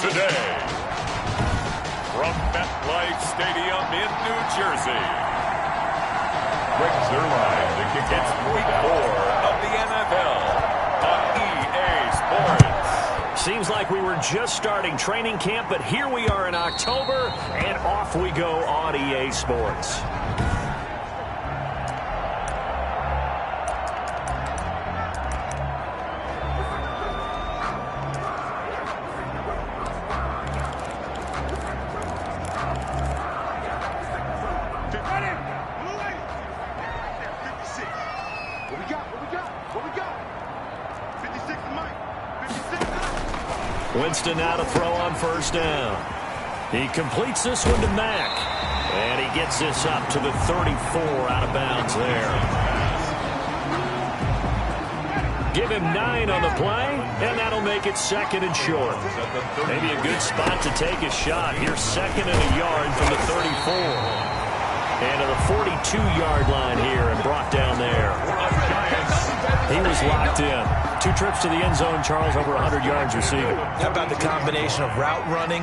Today, from MetLife Stadium in New Jersey, brings their live to kick its Week 4 of the NFL on EA Sports. Seems like we were just starting training camp, but here we are in October, and off we go on EA Sports. Winston now to throw on first down. He completes this one to Mack. And he gets this up to the 34 out of bounds there. Give him 9 on the play, and that'll make it 2nd and short. Maybe a good spot to take a shot. Here's 2nd and a yard from the 34. And to the 42-yard line here and brought down there. He was locked in. 2 trips to the end zone, Charles, over 100 yards receiving. How about the combination of route running,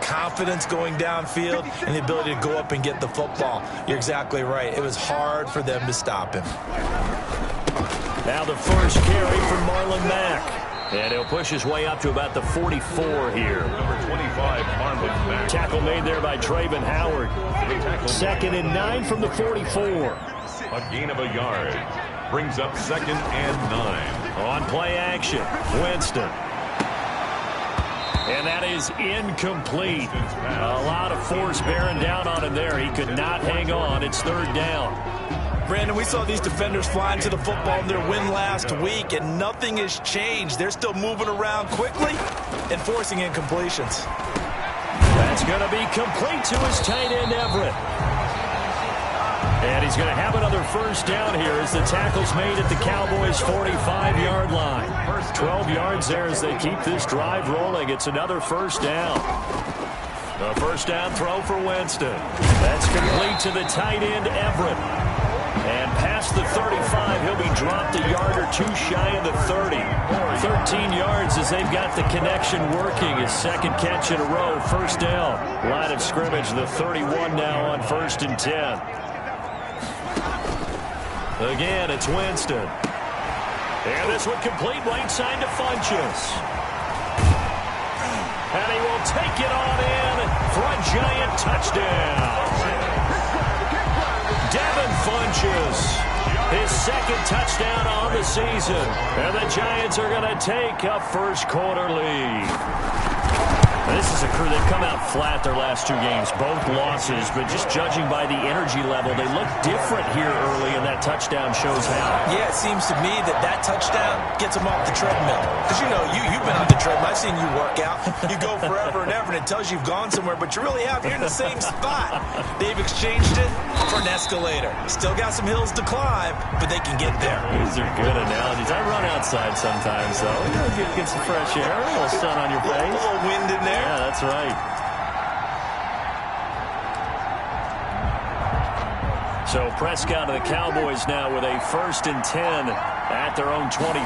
confidence going downfield, and the ability to go up and get the football? You're exactly right. It was hard for them to stop him. Now the first carry for Marlon Mack. And he'll push his way up to about the 44 here. Number 25, Marlon Mack. Tackle made there by Travin Howard. 2nd and 9 from the 44. A gain of a yard. Brings up 2nd and 9. On play action, Winston. And that is incomplete. A lot of force bearing down on him there. He could not hang on. It's 3rd down. Brandon, we saw these defenders flying to the football in their win last week, and nothing has changed. They're still moving around quickly and forcing incompletions. That's going to be complete to his tight end, Everett. And he's going to have another first down here as the tackle's made at the Cowboys' 45-yard line. 12 yards there as they keep this drive rolling. It's another first down. A first down throw for Winston. That's complete to the tight end, Everett. And past the 35, he'll be dropped a yard or 2 shy of the 30. 13 yards as they've got the connection working. His 2nd catch in a row, first down. Line of scrimmage, the 31 now on 1st and 10. Again, it's Winston. And this one complete right side to Funchess. And he will take it on in for a giant touchdown. Devin Funchess, his 2nd touchdown on the season. And the Giants are going to take a first quarter lead. This is a crew that come out flat their last 2 games, both losses, but just judging by the energy level, they look different here early, and that touchdown shows how. Yeah, it seems to me that touchdown gets them off the treadmill. Because, you know, you've been on the treadmill. I've seen you work out. You go forever and ever, and it tells you you've gone somewhere, but you really have. You're in the same spot. They've exchanged it for an escalator. Still got some hills to climb, but they can get there. These are good analogies. I run outside sometimes, though. You know, get some fresh air, a little sun on your face. A little wind in there. Yeah, that's right. So Prescott and the Cowboys now with a 1st and 10 at their own 23.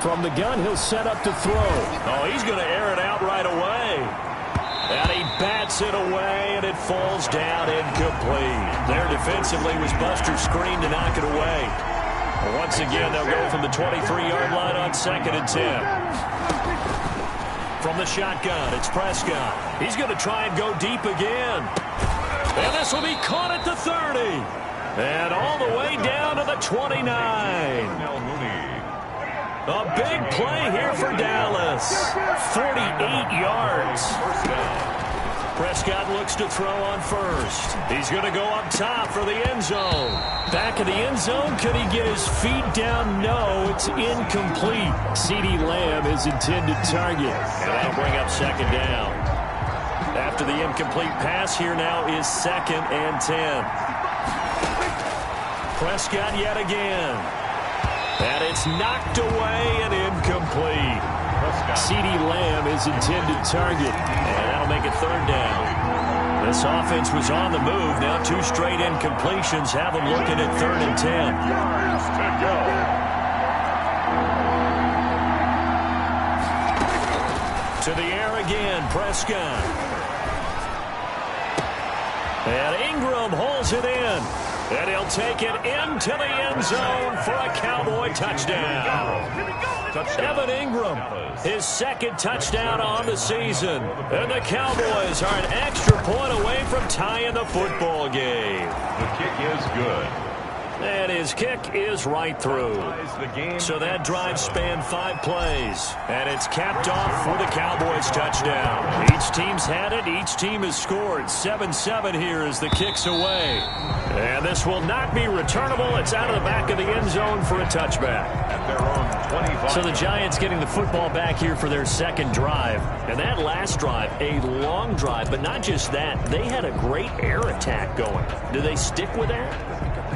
From the gun, he'll set up to throw. Oh, he's going to air it out right away. And he bats it away, and it falls down incomplete. There defensively was Buster's screen to knock it away. Once again, they'll go from the 23-yard line on 2nd and 10. From the shotgun, it's Prescott. He's going to try and go deep again. And this will be caught at the 30. And all the way down to the 29. A big play here for Dallas. 48 yards. Prescott looks to throw on 1st. He's going to go up top for the end zone. Back of the end zone. Could he get his feet down? No, it's incomplete. CeeDee Lamb is intended target. And that'll bring up 2nd down. After the incomplete pass, here now is 2nd and 10. Prescott yet again. And it's knocked away and incomplete. CeeDee Lamb is intended target. And that'll make it 3rd down. This offense was on the move. Now 2 straight incompletions have them looking at 3rd and 10. To the air again, Prescott. And Ingram holds it in. And he'll take it into the end zone for a Cowboy touchdown. Evan Ingram, his 2nd touchdown on the season. And the Cowboys are an extra point away from tying the football game. The kick is good. And his kick is right through. So that drive spanned 5 plays. And it's capped off with a Cowboys touchdown. Each team's had it. Each team has scored. 7-7 here as the kick's away. And this will not be returnable. It's out of the back of the end zone for a touchback. At their own 25. So the Giants getting the football back here for their 2nd drive. And that last drive, a long drive. But not just that. They had a great air attack going. Do they stick with that?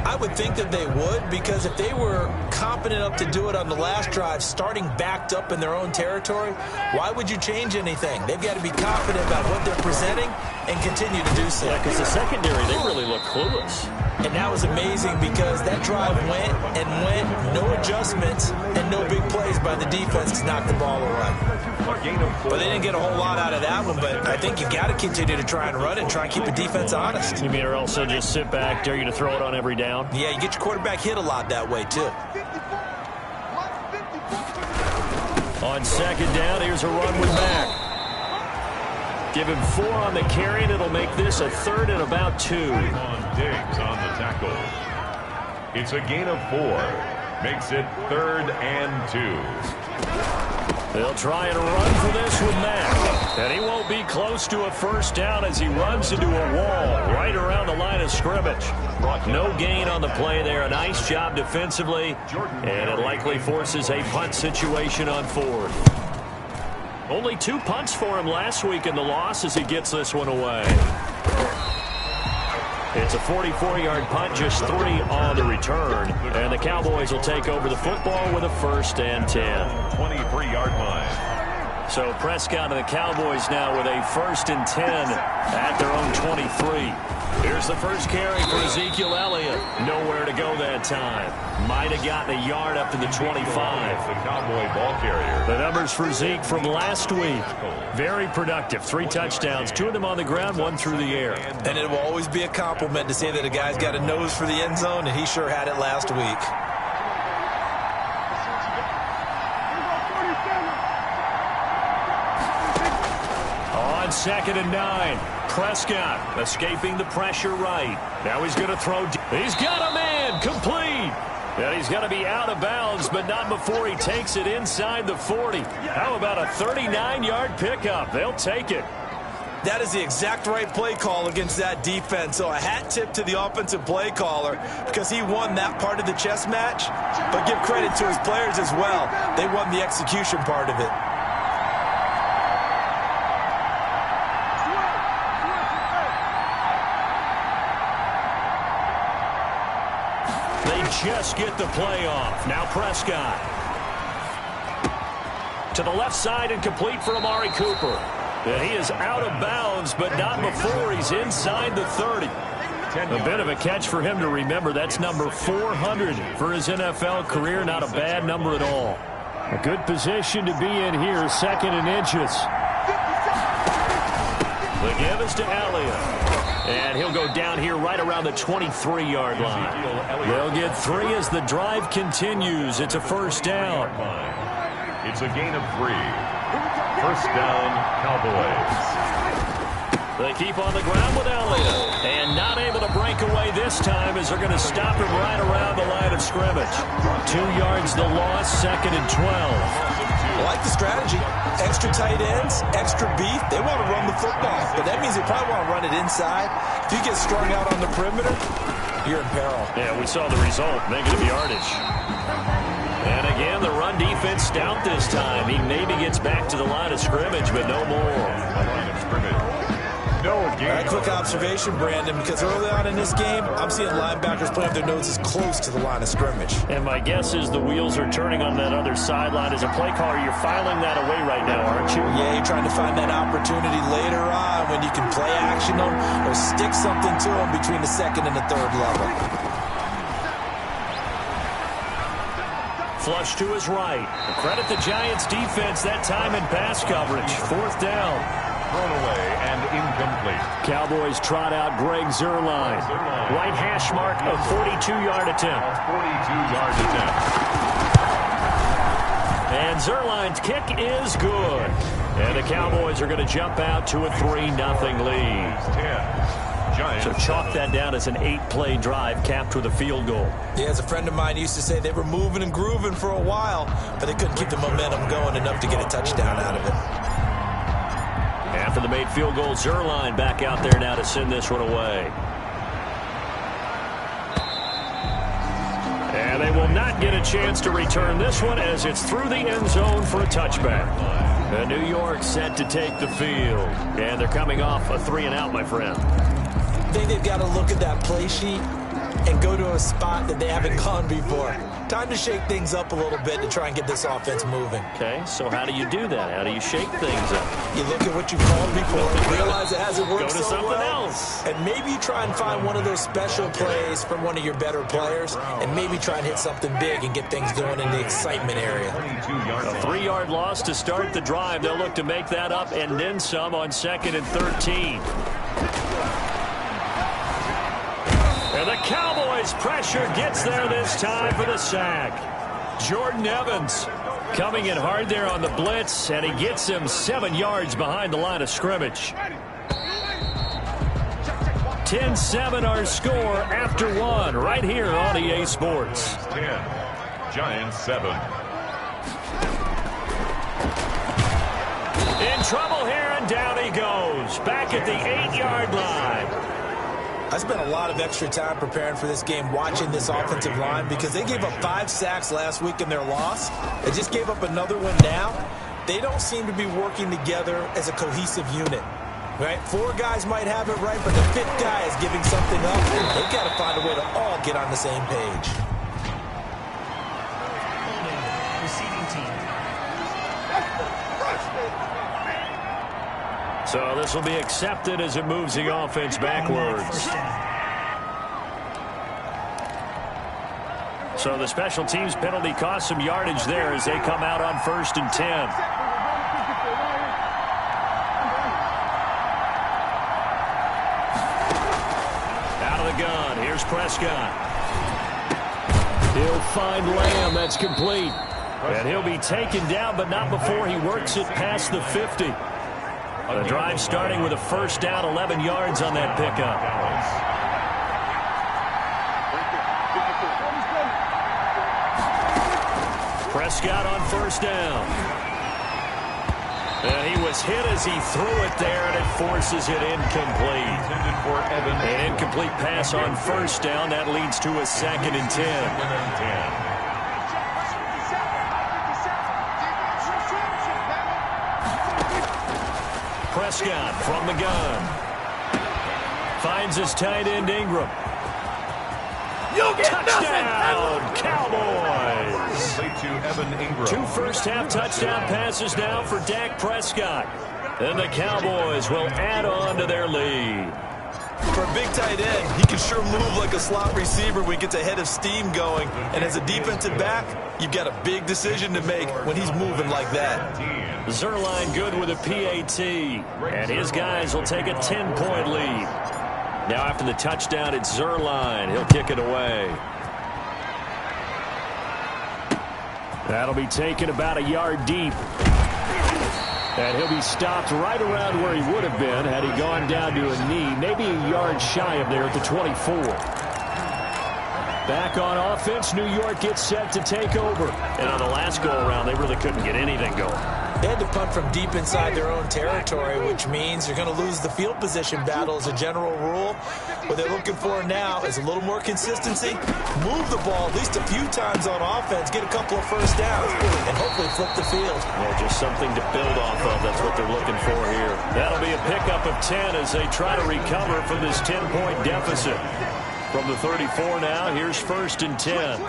I would think that they would, because if they were competent enough to do it on the last drive, starting backed up in their own territory, why would you change anything? They've got to be confident about what they're presenting and continue to do so. Yeah, because the secondary, they really look clueless. And that was amazing because that drive went and went, no adjustments and no big plays by the defense to knock the ball away. But they didn't get a whole lot out of that one, but I think you got to continue to try and run it and try and keep the defense honest. You mean or also just sit back, dare you to throw it on every down? Yeah, you get your quarterback hit a lot that way, too. On 2nd down, here's a run with Mack. Give him 4 on the carry, and it'll make this a 3rd and about 2. On Diggs on the tackle. It's a gain of 4. Makes it 3rd and 2. They'll try and run for this with Mack. And he won't be close to a 1st down as he runs into a wall right around the line of scrimmage. No gain on the play there. A nice job defensively. And it likely forces a punt situation on 4th. Only 2 punts for him last week in the loss as he gets this one away. It's a 44-yard punt, just 3 on the return. And the Cowboys will take over the football with a 1st and 10. 23-yard line. So Prescott and the Cowboys now with a 1st and 10 at their own 23. Here's the first carry for Ezekiel Elliott. Nowhere to go that time. Might have gotten a yard up to the 25. The Cowboy ball carrier. The numbers for Zeke from last week. Very productive. 3 touchdowns. 2 of them on the ground, 1 through the air. And it will always be a compliment to say that a guy's got a nose for the end zone, and he sure had it last week. On 2nd and 9. Prescott escaping the pressure right. Now he's going to throw. He's got a man. Complete. And he's got to be out of bounds, but not before he takes it inside the 40. How about a 39-yard pickup? They'll take it. That is the exact right play call against that defense. So a hat tip to the offensive play caller because he won that part of the chess match. But give credit to his players as well. They won the execution part of it. Just get the play off. Now Prescott. To the left side and complete for Amari Cooper. And he is out of bounds, but not before he's inside the 30. A bit of a catch for him to remember. That's number 400 for his NFL career. Not a bad number at all. A good position to be in here, 2nd and inches. The give is to Elliott. And he'll go down here right around the 23-yard line. They'll get 3 as the drive continues. It's a first down. It's a gain of 3. First down, Cowboys. They keep on the ground with Elliott. And not able to break away this time as they're going to stop him right around the line of scrimmage. 2 yards the loss, 2nd and 12. I like the strategy. Extra tight ends, extra beef. They want to run the football, but that means they probably want to run it inside. If you get strung out on the perimeter, you're in peril. Yeah, we saw the result, negative yardage. And again, the run defense stout this time. He maybe gets back to the line of scrimmage, but no more. Line of scrimmage. No game. Quick observation, Brandon, because early on in this game, I'm seeing linebackers playing their noses close to the line of scrimmage. And my guess is the wheels are turning on that other sideline. As a play caller, you're filing that away right now, aren't you? Yeah, you're trying to find that opportunity later on when you can play action them or stick something to them between the 2nd and the 3rd level. Flush to his right. Credit the Giants defense that time in pass coverage. 4th down. Thrown away and incomplete. Cowboys trot out Greg Zuerlein. Right hash mark, a 42-yard attempt. 42-yard attempt. And Zuerlein's kick is good. And the Cowboys are going to jump out to a 3-0 lead. 10. Giants. So chalk that down as an 8-play drive capped with a field goal. Yeah, as a friend of mine used to say, they were moving and grooving for a while, but they couldn't keep the momentum going enough to get a touchdown out of it. After the made field goal, Zuerlein back out there now to send this one away. And they will not get a chance to return this one as it's through the end zone for a touchback. And New York set to take the field. And they're coming off a 3-and-out, my friend. I think they've got to look at that play sheet and go to a spot that they haven't gone before. Time to shake things up a little bit to try and get this offense moving. Okay, so how do you do that? How do you shake things up? You look at what you've called before, realize it hasn't worked Go to so something well, else. and maybe try and find one of those special plays from one of your better players, and maybe try and hit something big and get things going in the excitement area. A 3-yard loss to start the drive. They'll look to make that up and then some on 2nd and 13. And the Cowboys' pressure gets there this time for the sack. Jordan Evans coming in hard there on the blitz, and he gets him 7 yards behind the line of scrimmage. 10-7 our score after 1 right here on EA Sports. 10. Giants 7. In trouble here, and down he goes. Back at the 8-yard line. I spent a lot of extra time preparing for this game watching this offensive line because they gave up 5 sacks last week in their loss. They just gave up another one now. They don't seem to be working together as a cohesive unit. Right? 4 guys might have it right, but the 5th guy is giving something up. They've got to find a way to all get on the same page. Receiving team. So this will be accepted as it moves the offense backwards. So the special teams penalty cost some yardage there as they come out on 1st and 10. Out of the gun. Here's Prescott. He'll find Lamb. That's complete. And he'll be taken down, but not before he works it past the 50. The drive starting with a first down, 11 yards on that pickup. Prescott on first down. And he was hit as he threw it there, and it forces it incomplete. An incomplete pass on first down. That leads to a 2nd and 10. Prescott from the gun. Finds his tight end Ingram. Touchdown, Cowboys! Two first-half touchdown passes now for Dak Prescott. And the Cowboys will add on to their lead. For a big tight end, he can sure move like a slot receiver when he gets a head of steam going. And as a defensive back, you've got a big decision to make when he's moving like that. Zerline good with a PAT. And his guys will take a 10-point lead. Now after the touchdown, it's Zerline. He'll kick it away. That'll be taken about a yard deep. And he'll be stopped right around where he would have been had he gone down to a knee, maybe a yard shy of there at the 24. Back on offense, New York gets set to take over. And on the last go-around, they really couldn't get anything going. They had to punt from deep inside their own territory, which means you're going to lose the field position battle as a general rule. What they're looking for now is a little more consistency, move the ball at least a few times on offense, get a couple of first downs, and hopefully flip the field. Yeah, just something to build off of. That's what they're looking for here. That'll be a pickup of 10 as they try to recover from this 10-point deficit. From the 34 now, here's 1st and 10.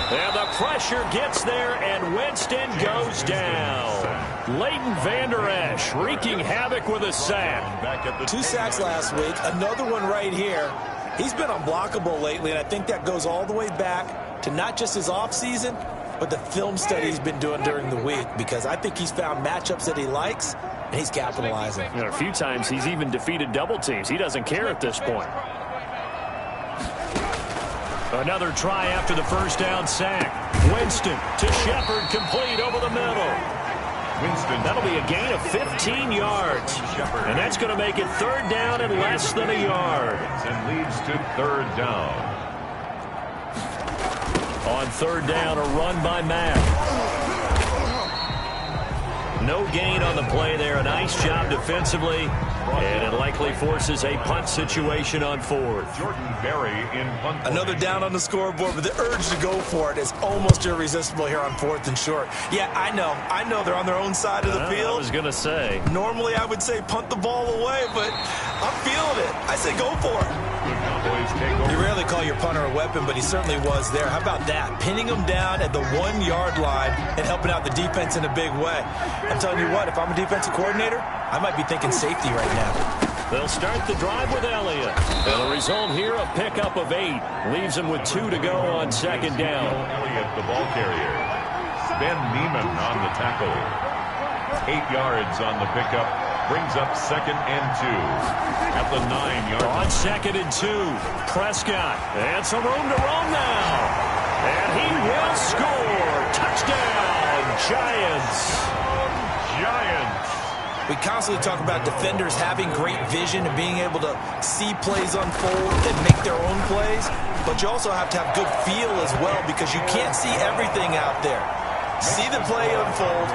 And the pressure gets there, and Winston goes down. Leighton Vander Esch wreaking havoc with a sack. 2 sacks last week, another one right here. He's been unblockable lately, and I think that goes all the way back to not just his offseason, but the film study he's been doing during the week, because I think he's found matchups that he likes, and he's capitalizing. You know, a few times he's even defeated double teams. He doesn't care at this point. Another try after the first down sack. Winston to Shepard, complete over the middle. Winston. That'll be a gain of 15 yards. And that's going to make it 3rd down and less than a yard. And leads to 3rd down. On 3rd down, a run by Mack. No gain on the play there. A nice job defensively. And it likely forces a punt situation on 4th. Jordan Berry in punt. Another down on the scoreboard, but the urge to go for it is almost irresistible here on 4th and short. Yeah, I know they're on their own side of the field. I was going to say. Normally I would say punt the ball away, but I'm feeling it. I say go for it. The Cowboys take over. You rarely call your punter a weapon, but he certainly was there. How about that? Pinning him down at the 1-yard line and helping out the defense in a big way. I'm telling you what, if I'm a defensive coordinator, I might be thinking safety right now. They'll start the drive with Elliott. And the result here, a pickup of 8. Leaves him with 2 to go on 2nd down. Elliott, the ball carrier. Ben Neiman on the tackle. 8 yards on the pickup. Brings up 2nd and 2 at the 9-yard line. On 2nd and 2, Prescott. And some room to roam now. And he will score. Touchdown, Giants. Giants. We constantly talk about defenders having great vision and being able to see plays unfold and make their own plays. But you also have to have good feel as well, because you can't see everything out there. See the play unfold,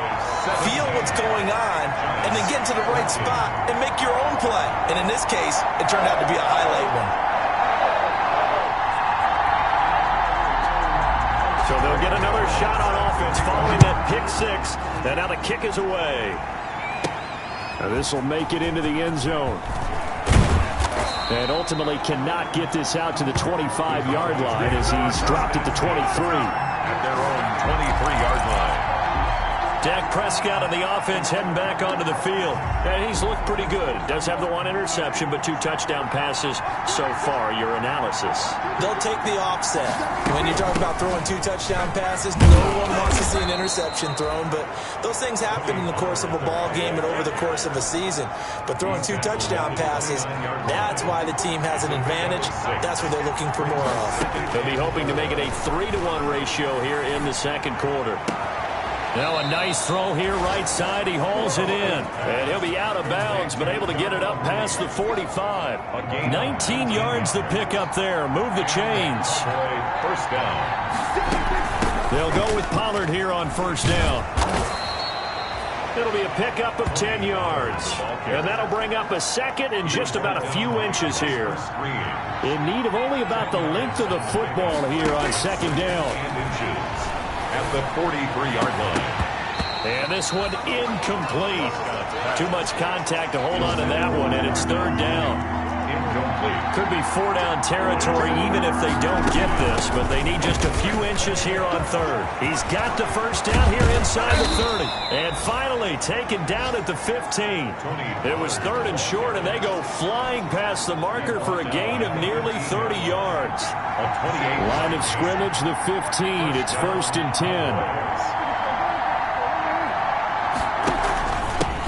feel what's going on, and then get into the right spot and make your own play. And in this case, it turned out to be a highlight one. So they'll get another shot on offense following that pick 6. And now the kick is away. This will make it into the end zone. And ultimately cannot get this out to the 25-yard line as he's dropped at the 23. At their own 23-yard line. Dak Prescott on the offense heading back onto the field. And he's looked pretty good. Does have the 1 interception, but 2 touchdown passes so far. Your analysis. They'll take the offset. When you talk about throwing 2 touchdown passes, no one wants to see an interception thrown, but those things happen in the course of a ball game and over the course of a season. But throwing 2 touchdown passes, that's why the team has an advantage. That's what they're looking for more of. They'll be hoping to make it a 3-to-1 ratio here in the 2nd quarter. Now a nice throw here right side. He hauls it in. And he'll be out of bounds, but able to get it up past the 45. 19 yards to pick up there. Move the chains. 1st down. They'll go with Pollard here on 1st down. It'll be a pickup of 10 yards. And that'll bring up a 2nd and just about a few inches here. In need of only about the length of the football here on 2nd down. At the 43-yard line. And this one incomplete. Too much contact to hold on to that one, and it's 3rd down. incomplete. Could be 4-down territory even if they don't get this, but they need just a few inches here on third. He's got the first down here inside the 30. And finally taken down at the 15. It was third and short, and they go flying past the marker for a gain of nearly 30 yards. Line of scrimmage, the 15. It's 1st and 10.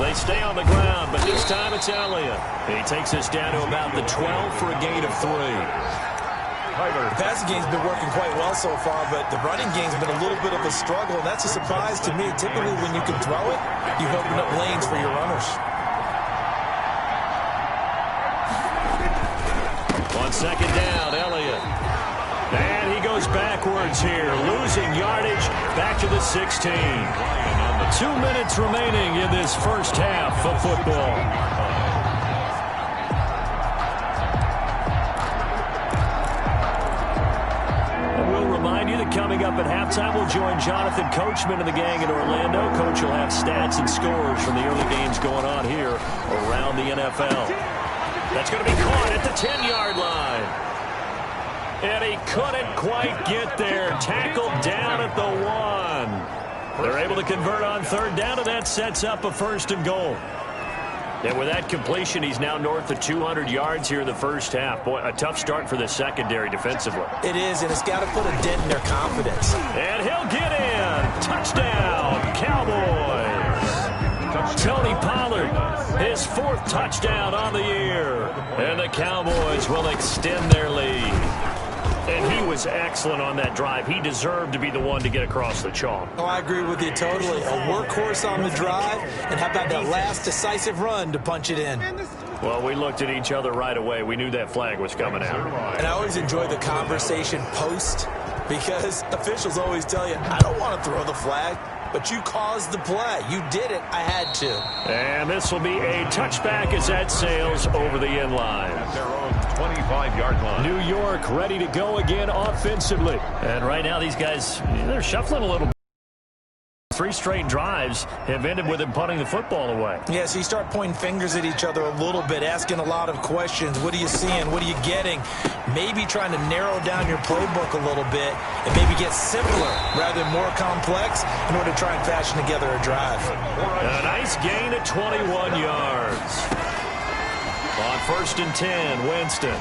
They stay on the ground, but this time it's Elliott. He takes us down to about the 12 for a gain of 3. The passing game's been working quite well so far, but the running game's been a little bit of a struggle, and that's a surprise to me. Typically, when you can throw it, you open up lanes for your runners. On second down, Elliott. And he goes backwards here, losing yardage back to the 16. 2 minutes remaining in this first half of football. And we'll remind you that coming up at halftime, we'll join Jonathan Coachman and the gang in Orlando. Coach will have stats and scores from the early games going on here around the NFL. That's going to be caught at the 10-yard line. And he couldn't quite get there. Tackled down at the 1. They're able to convert on third down, and that sets up a 1st and goal. And with that completion, he's now north of 200 yards here in the first half. Boy, a tough start for the secondary defensively. It is, and it's got to put a dent in their confidence. And he'll get in. Touchdown, Cowboys. Tony Pollard, his 4th touchdown on the year. And the Cowboys will extend their lead. And he was excellent on that drive. He deserved to be the one to get across the chalk. Oh, I agree with you totally. A workhorse on the drive, and how about that last decisive run to punch it in? Well, we looked at each other right away. We knew that flag was coming out. And I always enjoy the conversation post, because officials always tell you, I don't want to throw the flag, but you caused the play. You did it. I had to. And this will be a touchback as that sails over the end line. At their own 25-yard line. New York ready to go again offensively. And right now these guys, they're shuffling a little bit. 3 straight drives have ended with him punting the football away. Yeah, so you start pointing fingers at each other a little bit, asking a lot of questions. What are you seeing? What are you getting? Maybe trying to narrow down your playbook a little bit and maybe get simpler rather than more complex in order to try and fashion together a drive. A nice gain of 21 yards. On 1st and 10, Winston.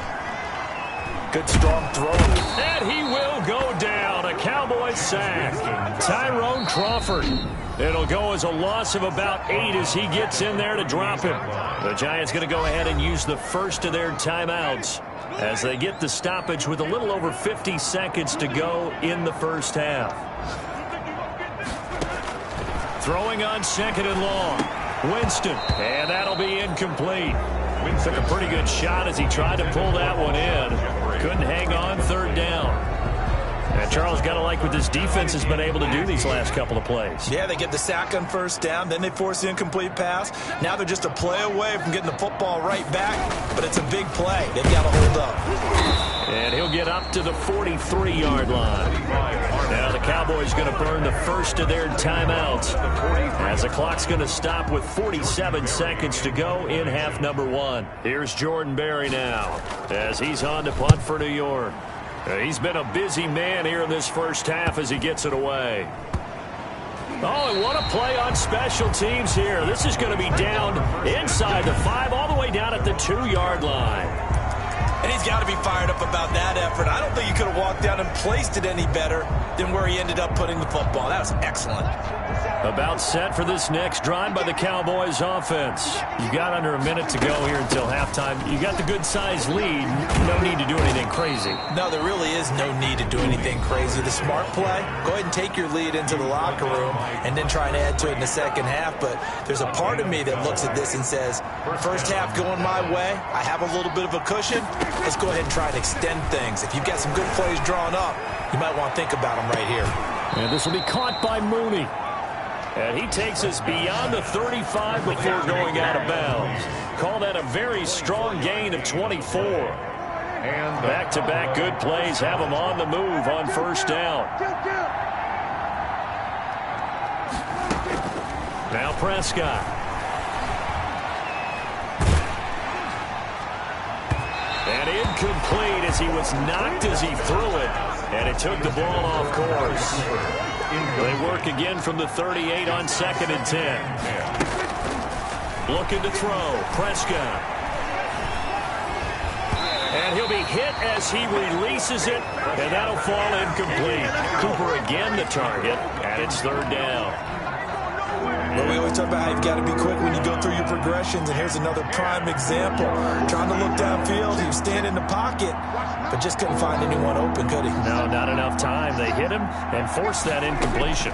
Good strong throw. And he will go down. A Cowboys sack. Tyrone Crawford. It'll go as a loss of about 8 as he gets in there to drop him. The Giants going to go ahead and use the first of their timeouts as they get the stoppage with a little over 50 seconds to go in the first half. Throwing on 2nd and long. Winston. And that'll be incomplete. Took a pretty good shot as he tried to pull that one in. Couldn't hang on 3rd down. And Charles, got to like what this defense has been able to do these last couple of plays. Yeah, they get the sack on 1st down, then they force the incomplete pass. Now they're just a play away from getting the football right back, but it's a big play. They've got to hold up. And he'll get up to the 43-yard line. Now the Cowboys going to burn the first of their timeouts as the clock's going to stop with 47 seconds to go in half number 1. Here's Jordan Berry now as he's on to punt for New York. He's been a busy man here in this first half as he gets it away. Oh, and what a play on special teams here. This is going to be down inside the 5, all the way down at the 2-yard line. And he's got to be fired up about that effort. I don't think he could have walked down and placed it any better than where he ended up putting the football. That was excellent. About set for this next drive by the Cowboys offense. You've got under a minute to go here until halftime. You got the good-sized lead. No need to do anything crazy. No, there really is no need to do anything crazy. The smart play, go ahead and take your lead into the locker room and then try and add to it in the second half. But there's a part of me that looks at this and says, first half going my way, I have a little bit of a cushion. Let's go ahead and try and extend things. If you've got some good plays drawn up, you might want to think about them right here. And this will be caught by Mooney. And he takes us beyond the 35 before going out of bounds. Call that a very strong gain of 24. And back-to-back good plays have him on the move on 1st down. Now Prescott. And incomplete as he was knocked as he threw it. And it took the ball off course. They work again from the 38 on 2nd and 10. Looking to throw. Prescott. And he'll be hit as he releases it. And that'll fall incomplete. Cooper again the target. And it's 3rd down. Well, we always talk about how you've got to be quick when you go through your progressions, and here's another prime example. Trying to look downfield, he was standing in the pocket, but just couldn't find anyone open, could he? No, not enough time. They hit him and forced that incompletion.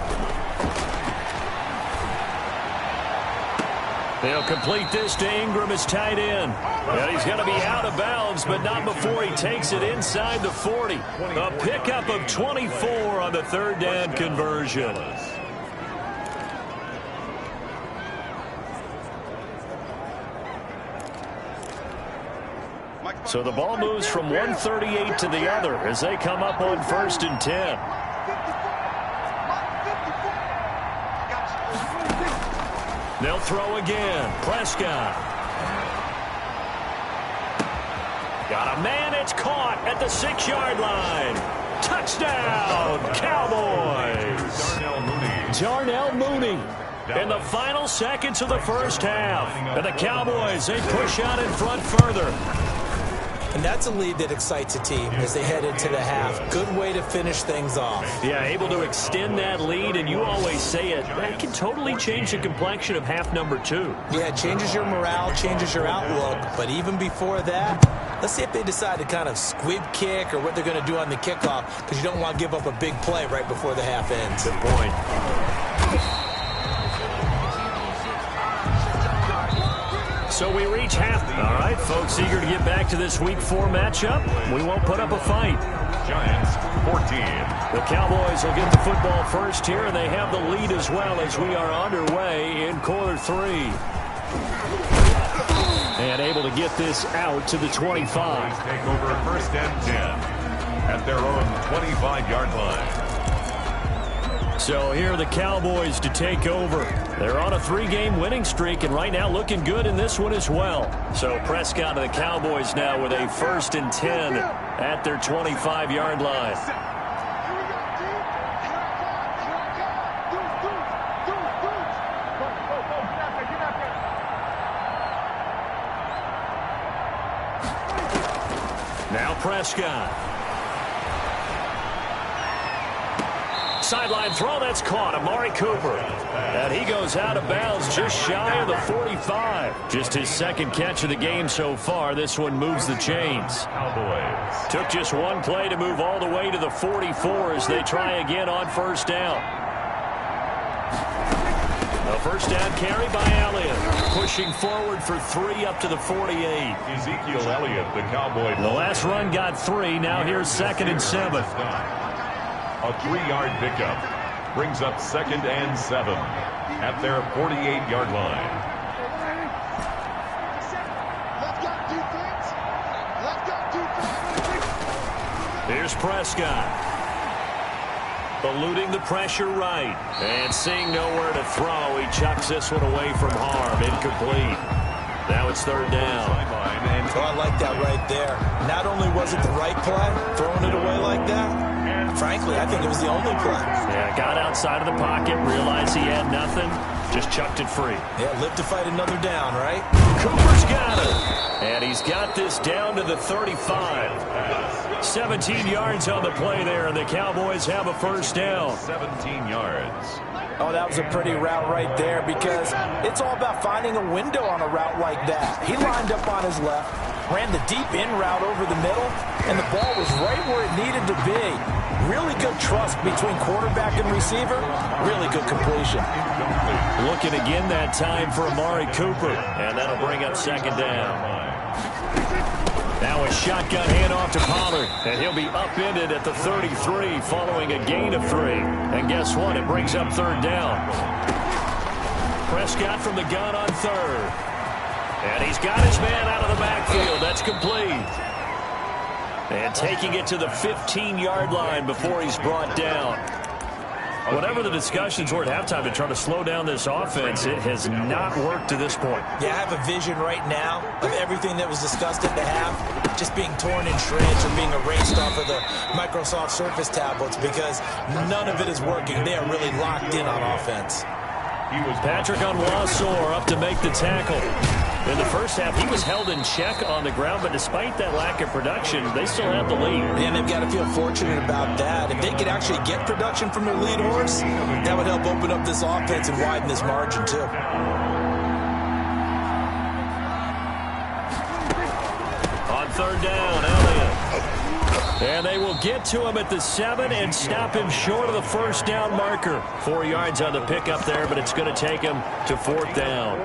They'll complete this to Ingram as tight end. And he's going to be out of bounds, but not before he takes it inside the 40. A pickup of 24 on the 3rd down conversion. So the ball moves from 138 to the other as they come up on 1st and 10. They'll throw again. Prescott. Got a man. It's caught at the 6-yard line. Touchdown, Cowboys. Darnell Mooney. In the final seconds of the first half. And the Cowboys, they push out in front further. And that's a lead that excites a team as they head into the half. Good way to finish things off. Yeah, able to extend that lead, and you always say it, that can totally change the complexion of half number 2. Yeah, it changes your morale, changes your outlook. But even before that, let's see if they decide to kind of squib kick or what they're going to do on the kickoff, because you don't want to give up a big play right before the half ends. Good point. So we reach half. All right, folks, eager to get back to this Week 4 matchup. We won't put up a fight. Giants, 14. The Cowboys will get the football first here, and they have the lead as well as we are underway in quarter 3. And able to get this out to the 25. Take over 1st and 10 at their own 25-yard line. So here are the Cowboys to take over. They're on a 3-game winning streak, and right now looking good in this one as well. So Prescott and the Cowboys now with a 1st and 10 at their 25-yard line. Now Prescott. Sideline throw, that's caught. Amari Cooper. And he goes out of bounds just shy of the 45. Just his 2nd catch of the game so far. This one moves the chains. Cowboys. Took just one play to move all the way to the 44 as they try again on 1st down. A 1st down carry by Elliott. Pushing forward for 3 up to the 48. Ezekiel Elliott, the Cowboy. The last run got 3. Now here's 2nd and 7. A 3-yard pickup brings up 2nd and 7 at their 48-yard line. Here's Prescott. Eluding the pressure right. And seeing nowhere to throw, he chucks this one away from harm. Incomplete. Now it's 3rd down. Oh, I like that right there. Not only was it the right play, throwing it away like that, frankly, I think it was the only play. Yeah, got outside of the pocket, realized he had nothing, just chucked it free. Yeah, live to fight another down, right? Cooper's got it. And he's got this down to the 35. 17 yards on the play there, and the Cowboys have a 1st down. 17 yards. Oh, that was a pretty route right there, because it's all about finding a window on a route like that. He lined up on his left, ran the deep in route over the middle, and the ball was right where it needed to be. Really good trust between quarterback and receiver. Really good completion. Looking again that time for Amari Cooper, and that'll bring up 2nd down. Now a shotgun handoff to Pollard, and he'll be upended at the 33 following a gain of 3. And guess what? It brings up 3rd down. Prescott from the gun on 3rd. And he's got his man out of the backfield. That's complete. And taking it to the 15-yard line before he's brought down. Whatever the discussions were at halftime to try to slow down this offense, it has not worked to this point. Yeah, I have a vision right now of everything that was discussed at the half. just being torn in shreds or being erased off of the Microsoft Surface tablets because none of it is working. They are really locked in on offense. Patrick Onwuasor up to make the tackle. In the first half, he was held in check on the ground, but despite that lack of production, they still have the lead. And they've got to feel fortunate about that. If they could actually get production from their lead horse, that would help open up this offense and widen this margin, too. On third down, Elliott. And they will get to him at the 7 and stop him short of the first down marker. 4 yards on the pickup there, but it's going to take him to fourth down.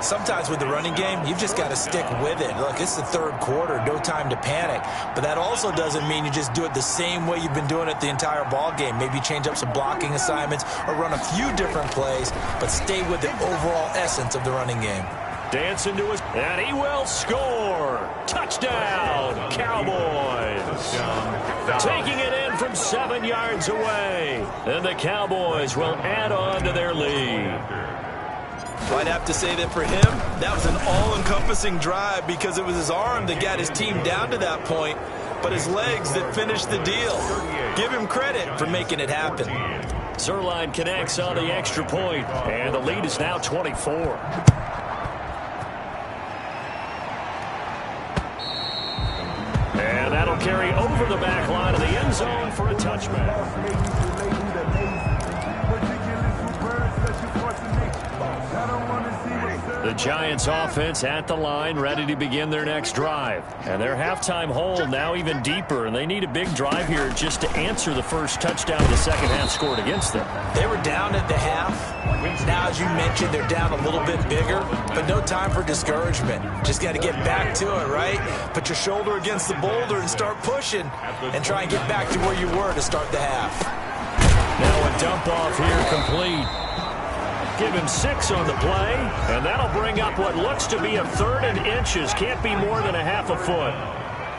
Sometimes with the running game, you've just got to stick with it. Look, it's the third quarter, no time to panic. But that also doesn't mean you just do it the same way you've been doing it the entire ball game. Maybe change up some blocking assignments or run a few different plays, but stay with the overall essence of the running game. Dancing to his, and he will score. Touchdown, Cowboys. Taking it in from 7 yards away. And the Cowboys will add on to their lead. I'd have to say that for him, that was an all-encompassing drive because it was his arm that got his team down to that point, but his legs that finished the deal. Give him credit for making it happen. Zerline connects on the extra point, and the lead is now 24. And that'll carry over the back line of the end zone for a touchback. The Giants offense at the line, ready to begin their next drive. And their halftime hole now even deeper, and they need a big drive here just to answer the first touchdown the second half scored against them. They were down at the half. Now, as you mentioned, they're down a little bit bigger, but no time for discouragement. Just got to get back to it, right? Put your shoulder against the boulder and start pushing and try and get back to where you were to start the half. Now a dump off here complete. Give him 6 on the play, and that'll bring up what looks to be a 3rd and inches. Can't be more than a half a foot.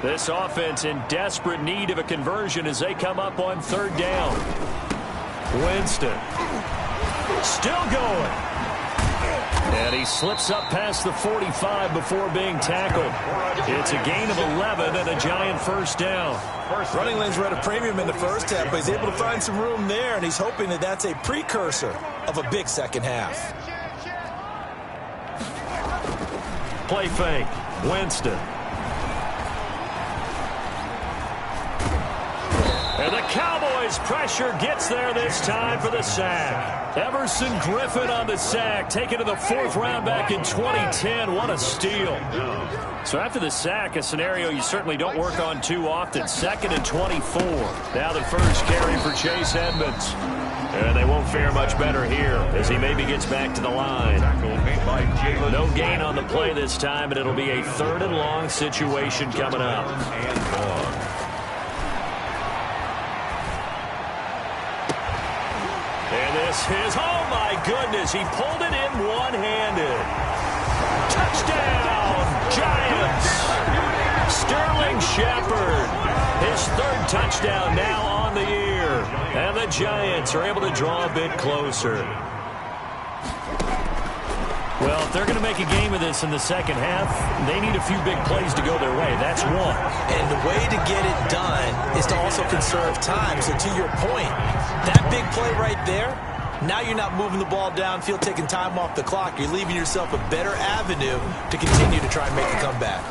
This offense in desperate need of a conversion as they come up on 3rd down. Winston. Still going. And he slips up past the 45 before being tackled. It's a gain of 11 and a Giant first down. Running lanes were at a premium in the first half, but he's able to find some room there, and he's hoping that that's a precursor of a big second half. Play fake. Winston. And the Cowboys pressure gets there this time for the sack. Everson Griffin on the sack, taken to the 4th round back in 2010. What a steal. So after the sack, a scenario you certainly don't work on too often. 2nd and 24. Now the first carry for Chase Edmonds. And they won't fare much better here as he maybe gets back to the line. No gain on the play this time, and it'll be a 3rd and long situation coming up. And this is, oh my goodness, he pulled it in one-handed. Touchdown, Giants. Sterling Shepard, his 3rd touchdown now on the year. And the Giants are able to draw a bit closer. Well, if they're going to make a game of this in the second half, they need a few big plays to go their way. That's one. And the way to get it done is to also conserve time. So to your point, that big play right there, now you're not moving the ball downfield, taking time off the clock. You're leaving yourself a better avenue to continue to try and make a comeback.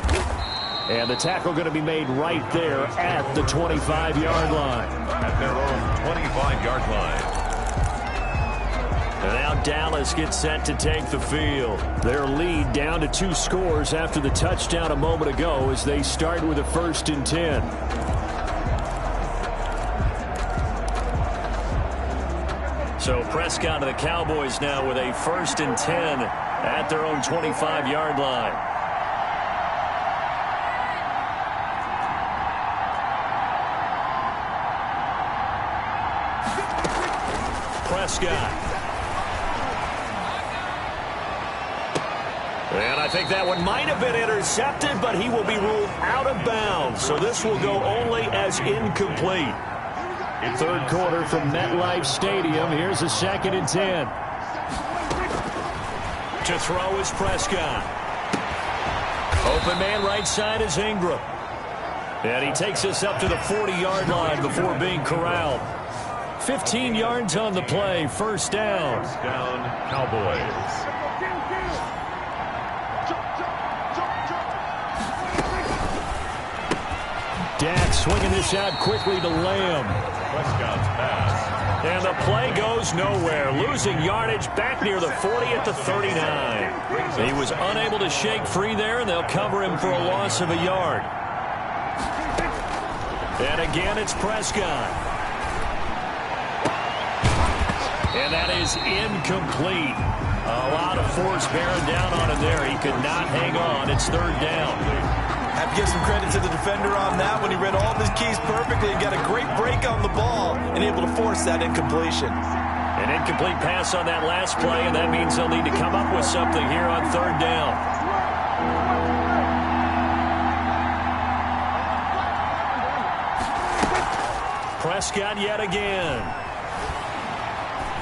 And the tackle going to be made right there at the 25-yard line. At their own 25-yard line. And now Dallas gets set to take the field. Their lead down to 2 scores after the touchdown a moment ago as they start with a 1st and 10. So Prescott of the Cowboys now with a 1st and 10 at their own 25-yard line. Prescott. And I think that one might have been intercepted, but he will be ruled out of bounds. So this will go only as incomplete. 3rd quarter from MetLife Stadium. Here's a 2nd and 10. To throw is Prescott. Open man right side is Ingram. And he takes us up to the 40-yard line before being corralled. 15 yards on the play, first down. First down, Cowboys. Dak swinging this out quickly to Lamb. Prescott's pass. And the play goes nowhere. Losing yardage back near the 40 at the 39. He was unable to shake free there, and they'll cover him for a loss of a yard. And again, it's Prescott. And that is incomplete. A lot of force bearing down on him there. He could not hang on. It's third down. Have to give some credit to the defender on that when he read all of his keys perfectly and got a great break on the ball and able to force that incompletion. An incomplete pass on that last play, and that means they'll need to come up with something here on third down. Prescott yet again.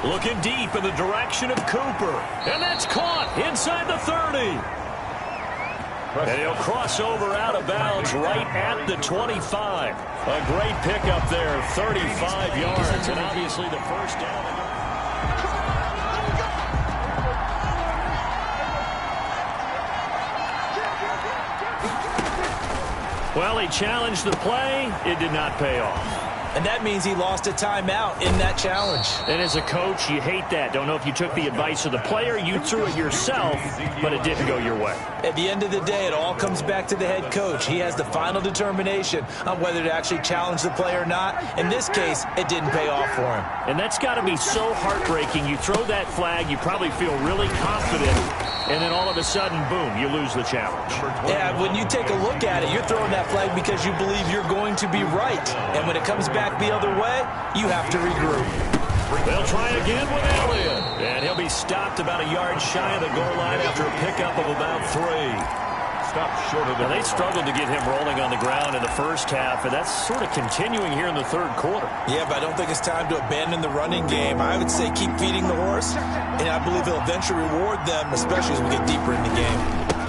Looking deep in the direction of Cooper. And that's caught inside the 30. And he'll cross over out of bounds right at the 25. A great pickup there, 35 yards. And obviously the first down. Well, he challenged the play. It did not pay off. And that means he lost a timeout in that challenge. And as a coach, you hate that. Don't know if you took the advice of the player, you threw it yourself, but it didn't go your way. At the end of the day, it all comes back to the head coach. He has the final determination on whether to actually challenge the play or not. In this case, it didn't pay off for him. And that's got to be so heartbreaking. You throw that flag, you probably feel really confident, and then all of a sudden, boom, you lose the challenge. Yeah, when you take a look at it, you're throwing that flag because you believe you're going to be right. And when it comes back the other way, you have to regroup. They'll try again with Elliott. And he'll be stopped about a yard shy of the goal line after a pickup of about 3. Stopped short of the... Now, they struggled to get him rolling on the ground in the first half, and that's sort of continuing here in the third quarter. Yeah, but I don't think it's time to abandon the running game. I would say keep feeding the horse, and I believe he'll eventually reward them, especially as we get deeper in the game.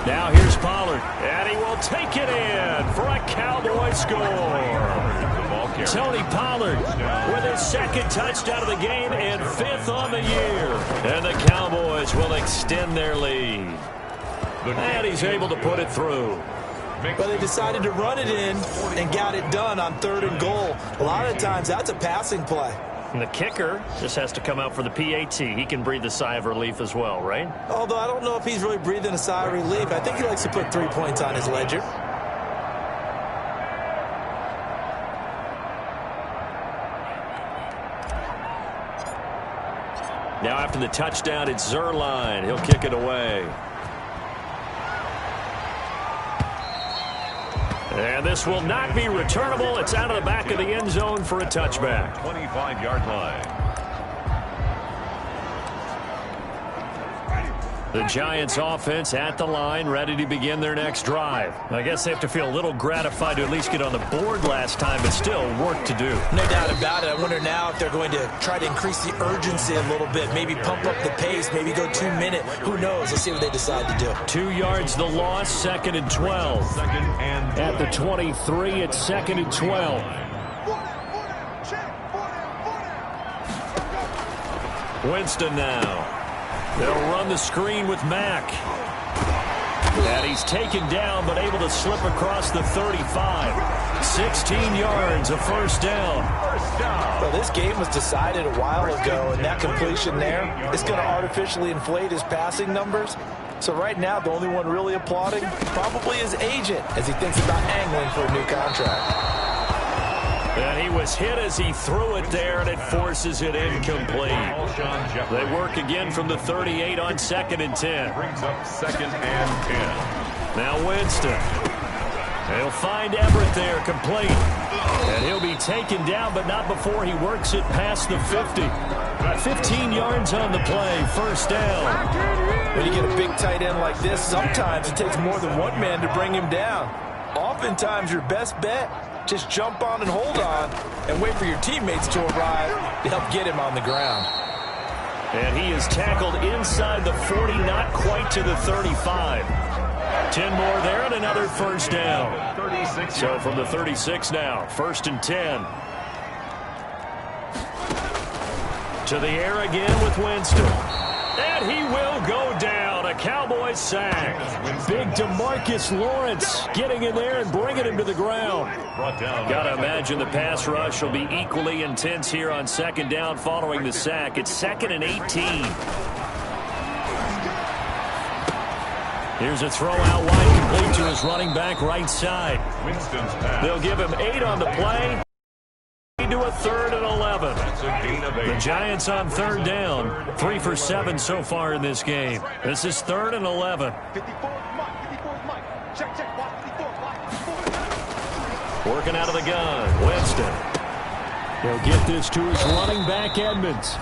Now here's Pollard, and he will take it in for a Cowboy score. Tony Pollard with his second touchdown of the game and 5th on the year. And the Cowboys will extend their lead. And he's able to put it through. But they decided to run it in and got it done on 3rd and goal. A lot of times that's a passing play. And the kicker just has to come out for the PAT. He can breathe a sigh of relief as well, right? Although I don't know if he's really breathing a sigh of relief. I think he likes to put 3 points on his ledger. Now after the touchdown, it's Zerline. He'll kick it away. And this will not be returnable. It's out of the back of the end zone for a touchback. 25-yard line. The Giants offense at the line, ready to begin their next drive. I guess they have to feel a little gratified to at least get on the board last time, but still work to do. No doubt about it. I wonder now if they're going to try to increase the urgency a little bit, maybe pump up the pace, maybe go 2 minute. Who knows? Let's see what they decide to do. 2 yards the loss, 2nd and 12. Second and 12. At the 23, it's 2nd and 12. Winston now. They'll run the screen with Mack. And he's taken down, but able to slip across the 35. 16 yards, a first down. Well, this game was decided a while ago, and that completion there is going to artificially inflate his passing numbers. So right now, the only one really applauding probably his agent as he thinks about angling for a new contract. And he was hit as he threw it there, and it forces it incomplete. They work again from the 38 on 2nd and 10. Brings up 2nd and 10. Now Winston. He'll find Everett there, complete. And he'll be taken down, but not before he works it past the 50. 15 yards on the play, first down. When you get a big tight end like this, sometimes it takes more than one man to bring him down. Oftentimes, your best bet, just jump on and hold on and wait for your teammates to arrive to help get him on the ground. And he is tackled inside the 40, not quite to the 35. 10 more there and another first down. 36. So from the 36 now, 1st and 10. To the air again with Winston. And he will go down. A Cowboys sack. Big DeMarcus Lawrence getting in there and bringing him to the ground. Got to imagine the pass rush will be equally intense here on 2nd down following the sack. It's 2nd and 18. Here's a throw out wide, complete to his running back right side. They'll give him 8 on the play. To a 3rd and 11. The Giants on 3rd down. 3 for 7 so far in this game. This is 3rd and 11. Working out of the gun. Winston. He'll get this to his running back, Edmonds.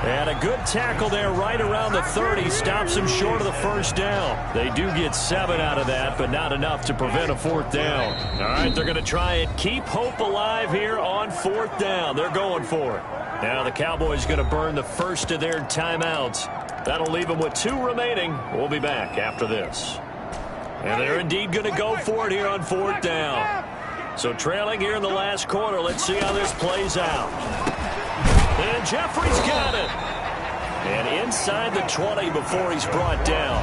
And a good tackle there right around the 30. Stops him short of the 1st down. They do get 7 out of that, but not enough to prevent a 4th down. All right, they're going to try and keep hope alive here on 4th down. They're going for it. Now the Cowboys going to burn the first of their timeouts. That'll leave them with 2 remaining. We'll be back after this. And they're indeed going to go for it here on 4th down. So trailing here in the last quarter, let's see how this plays out. And Jeffrey's got it. And inside the 20 before he's brought down.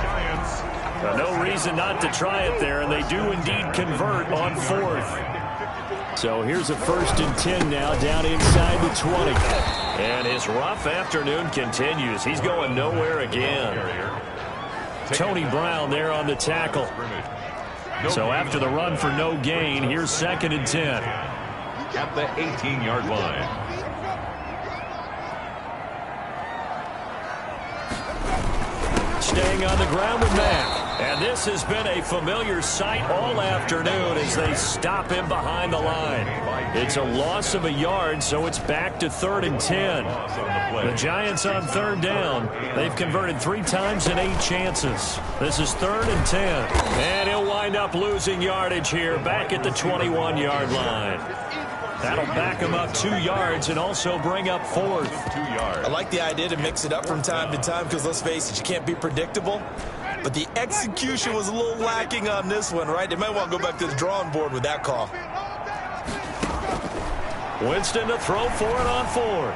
No reason not to try it there, and they do indeed convert on 4th. So here's a 1st and 10 now down inside the 20. And his rough afternoon continues. He's going nowhere again. Tony Brown there on the tackle. So after the run for no gain, here's 2nd and 10. At the 18-yard line. Staying on the ground with Mack. And this has been a familiar sight all afternoon as they stop him behind the line. It's a loss of a yard, so it's back to 3rd and 10. The Giants on 3rd down. They've converted 3 times in 8 chances. This is 3rd and 10. And he'll wind up losing yardage here back at the 21-yard line. That'll back him up 2 yards and also bring up 4th. 2 yards. I like the idea to mix it up from time to time because, let's face it, you can't be predictable. But the execution was a little lacking on this one, right? They might want to go back to the drawing board with that call. Winston to throw for it on 4th.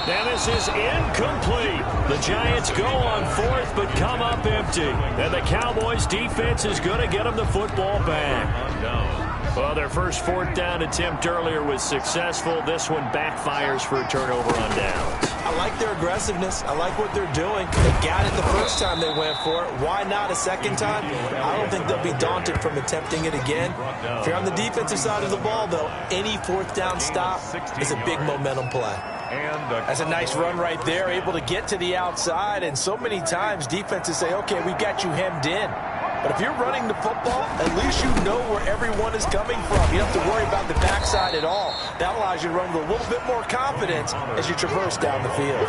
And this is incomplete. The Giants go on 4th but come up empty. And the Cowboys defense is going to get them the football back. Well, their first 4th down attempt earlier was successful. This one backfires for a turnover on downs. I like their aggressiveness. I like what they're doing. They got it the first time they went for it. Why not a second time? I don't think they'll be daunted from attempting it again. If you're on the defensive side of the ball, though, any 4th down stop is a big momentum play. That's a nice run right there, able to get to the outside. And so many times defenses say, okay, we've got you hemmed in. But if you're running the football, at least you know where everyone is coming from. You don't have to worry about the backside at all. That allows you to run with a little bit more confidence as you traverse down the field.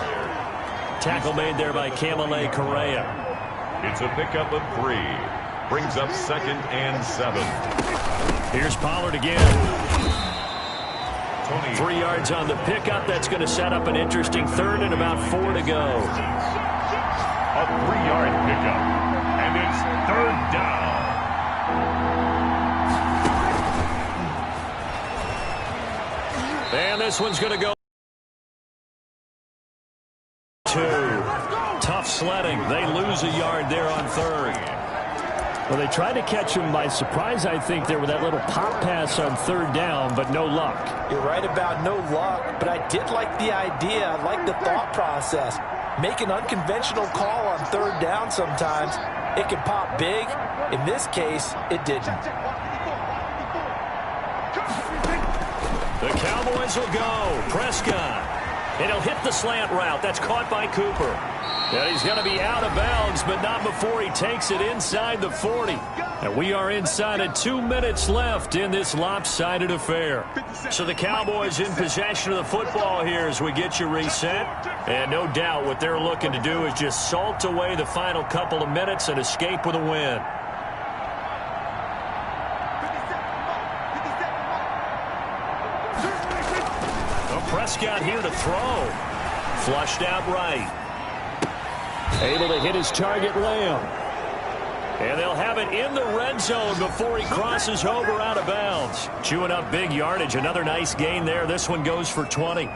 Tackle made there by Kamale Correa. It's a pickup of 3. Brings up 2nd and 7. Here's Pollard again. 3 yards on the pickup. That's going to set up an interesting 3rd and about 4 to go. A 3-yard pickup. And it's 3rd down. And this one's going to go 2. Tough sledding. They lose a yard there on 3rd. Well, they tried to catch him by surprise, I think, there with that little pop pass on 3rd down, but no luck. You're right about no luck, but I did like the idea. I like the thought process. Make an unconventional call on 3rd down sometimes. It can pop big. In this case, it didn't. The Cowboys will go. Prescott. And he'll hit the slant route. That's caught by Cooper. And he's going to be out of bounds, but not before he takes it inside the 40. And we are inside of 2 minutes left in this lopsided affair. So the Cowboys in possession of the football here as we get you reset. And no doubt what they're looking to do is just salt away the final couple of minutes and escape with a win. Prescott here to throw. Flushed out right. Able to hit his target, Lamb. And they'll have it in the red zone before he crosses over out of bounds. Chewing up big yardage. Another nice gain there. This one goes for 20.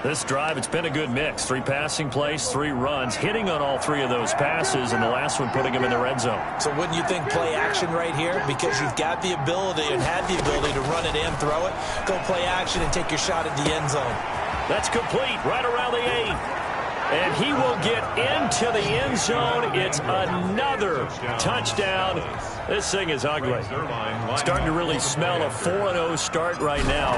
This drive, it's been a good mix. 3 passing plays, 3 runs, hitting on all 3 of those passes, and the last one putting him in the red zone. So wouldn't you think play action right here? Because you've got the ability and had the ability to run it in, throw it, go play action, and take your shot at the end zone. That's complete right around the 8. And he will get into the end zone. It's another touchdown. This thing is ugly. Starting to really smell a 4-0 start right now.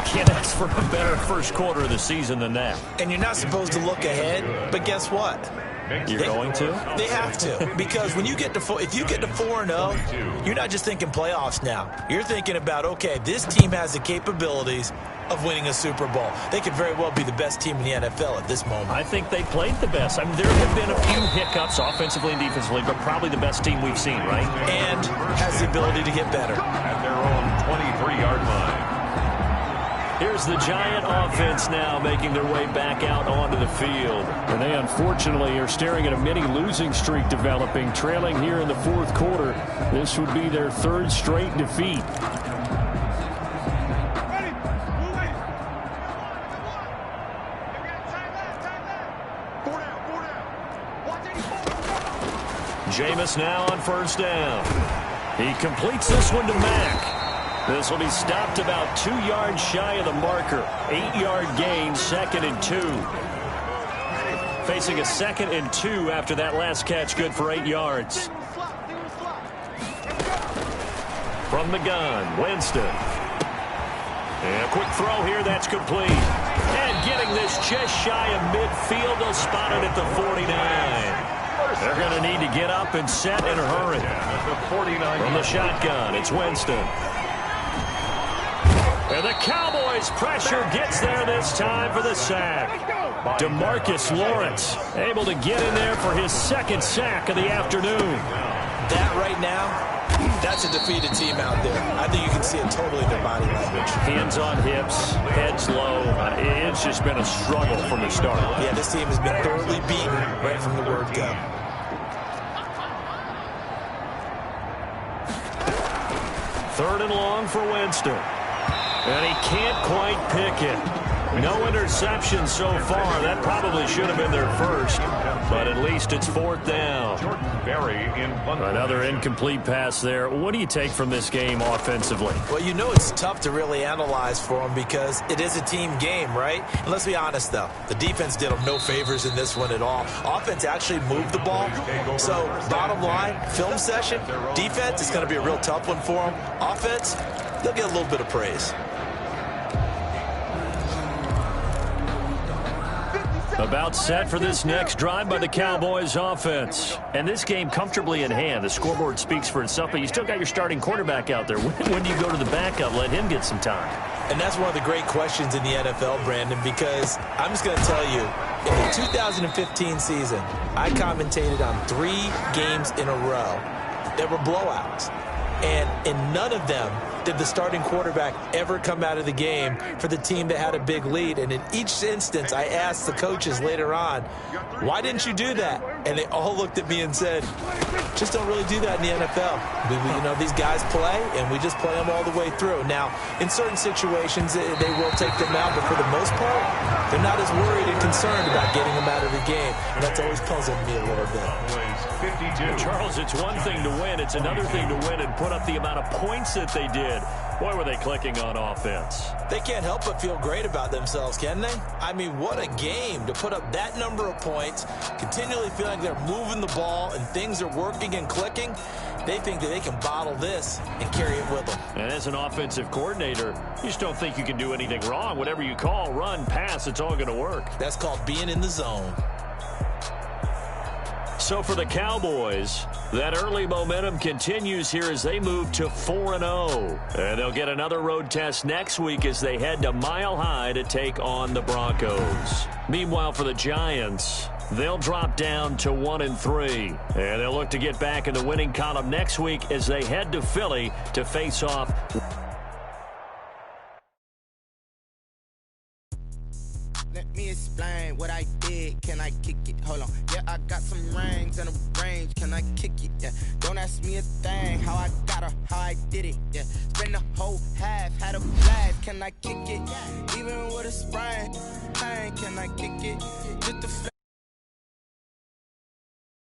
Can't ask for a better first quarter of the season than that. And you're not supposed to look ahead, but guess what? You're going to? They have to, because when you get to if you get to 4-0, you're not just thinking playoffs now. You're thinking about, okay, this team has the capabilities of winning a Super Bowl. They could very well be the best team in the NFL at this moment. I think they played the best. I mean, there have been a few hiccups offensively and defensively, but probably the best team we've seen, right? And has the ability to get better. At their own 23-yard line. Here's the Giant offense now making their way back out onto the field. And they unfortunately are staring at a mini losing streak developing, trailing here in the 4th quarter. This would be their 3rd straight defeat. Jameis now on 1st down. He completes this one to Mack. This will be stopped about 2 yards shy of the marker. 8-yard gain, 2nd and 2. Facing a 2nd and 2 after that last catch, good for 8 yards. From the gun, Winston. And a quick throw here, that's complete. And getting this just shy of midfield, they'll spot it at the 49. They're going to need to get up and set in a hurry. From the shotgun, it's Winston. And the Cowboys' pressure gets there this time for the sack. DeMarcus Lawrence able to get in there for his 2nd sack of the afternoon. That right now, that's a defeated team out there. I think you can see it totally in their body language. Hands on hips, heads low. It's just been a struggle from the start. Yeah, this team has been thoroughly beaten right from the word go. 3rd and long for Winston. And he can't quite pick it. No interceptions so far. That probably should have been their first. But at least it's 4th down. Another incomplete pass there. What do you take from this game offensively? Well, you know it's tough to really analyze for them because it is a team game, right? And let's be honest, though. The defense did them no favors in this one at all. Offense actually moved the ball. So, bottom line, film session, defense is going to be a real tough one for them. Offense, they'll get a little bit of praise. About set for this next drive by the Cowboys offense. And this game comfortably in hand. The scoreboard speaks for itself, but you still got your starting quarterback out there. When do you go to the backup, let him get some time? And that's one of the great questions in the NFL, Brandon, because I'm just going to tell you, in the 2015 season, I commentated on 3 games in a row that were blowouts. And in none of them did the starting quarterback ever come out of the game for the team that had a big lead. And in each instance, I asked the coaches later on, why didn't you do that? And they all looked at me and said, just don't really do that in the NFL. You know, these guys play, and we just play them all the way through. Now, in certain situations, they will take them out, but for the most part, they're not as worried and concerned about getting them out of the game. And that's always puzzled me a little bit. Charles, it's one thing to win. It's another thing to win and put up the amount of points that they did. Boy, were they clicking on offense. They can't help but feel great about themselves, can they? I mean, what a game to put up that number of points, continually feeling like they're moving the ball and things are working and clicking. They think that they can bottle this and carry it with them. And as an offensive coordinator, you just don't think you can do anything wrong. Whatever you call, run, pass, it's all going to work. That's called being in the zone. So for the Cowboys, that early momentum continues here as they move to 4-0. And they'll get another road test next week as they head to Mile High to take on the Broncos. Meanwhile, for the Giants, they'll drop down to 1-3. And they'll look to get back in the winning column next week as they head to Philly to face off. Let me explain what I did. can I kick it? Hold on, yeah, I got some rings and a range, can I kick it? Yeah, don't ask me a thing, how I got her, how I did it. Yeah, spend the whole half, had a blast, can I kick it? Even with a sprain, pain, can I kick it? Just the